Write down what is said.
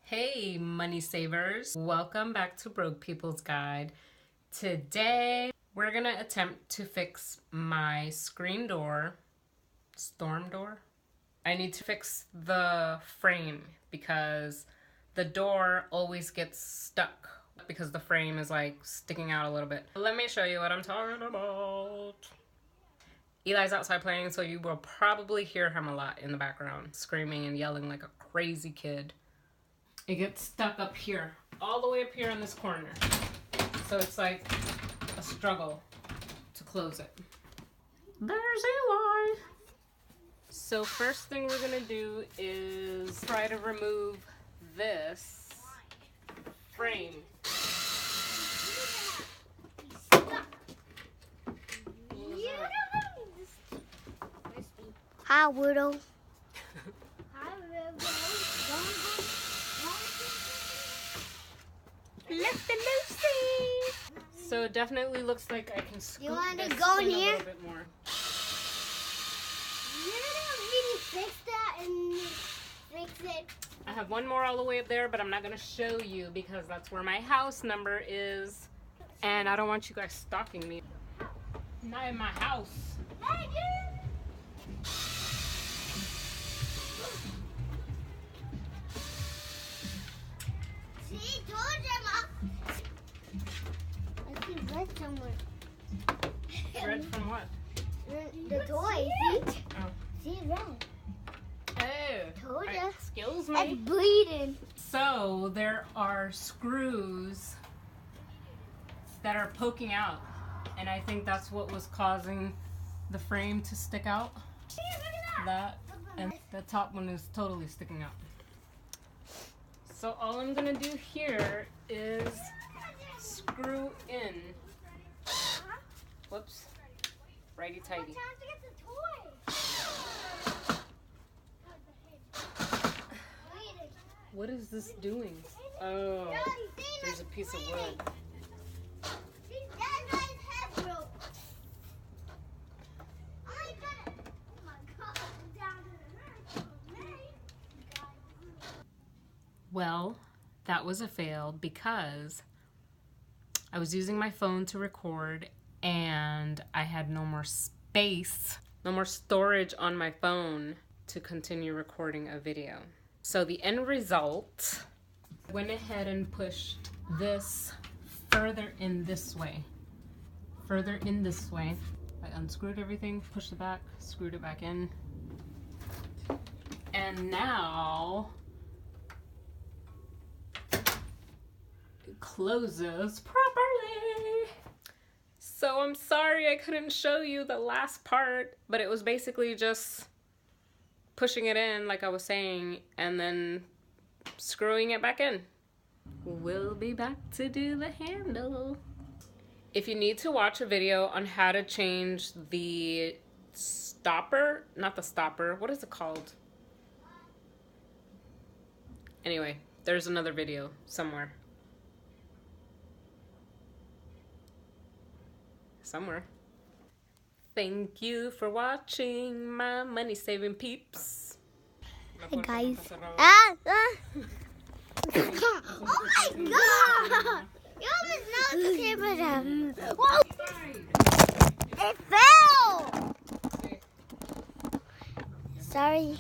Hey money savers, welcome back to Broke People's Guide. Today we're gonna attempt to fix my screen door, storm door. I need to fix the frame because the door always gets stuck because the frame is like sticking out a little bit. Let me show you what I'm talking about. Eli's outside playing, so you will probably hear him a lot in the background, screaming and yelling like a crazy kid. It gets stuck up here, all the way up here in this corner. So it's like a struggle to close it. There's Eli. So first thing we're gonna do is try to remove this frame. Hi, Widow. So it definitely looks like I can scoot You want to this go in in a here? little bit more. You don't really fix that and fix it. I have one more all the way up there, but I'm not going to show you because that's where my house number is. And I don't want you guys stalking me. Not in my house. Hey, dude! See, told you, Mom. I see red somewhere. Red from what? The toy, see? Oh. See, red. Oh. Told ya. Excuse It's me. bleeding. So there are screws that are poking out. And I think that's what was causing the frame to stick out. That and the top one is totally sticking out. So all I'm gonna do here is screw in. Whoops. Righty tighty. What is this doing? Oh, there's a piece of wood. Well, that was a fail because I was using my phone to record and I had no more space, no more storage on my phone to continue recording a video. So the end result, I went ahead and pushed this further in this way. Further in this way. I unscrewed everything, pushed it back, screwed it back in. And now it closes properly. So I'm sorry I couldn't show you the last part, but it was basically just pushing it in like I was saying and then screwing it back in. We'll be back to do the handle. If you need to watch a video on how to change the stopper, not the stopper, what is it called? Anyway, there's another video somewhere. Somewhere. Thank you for watching, my money saving peeps. Hey guys. Oh my god! You almost knocked the camera down. Whoa! It fell! Sorry.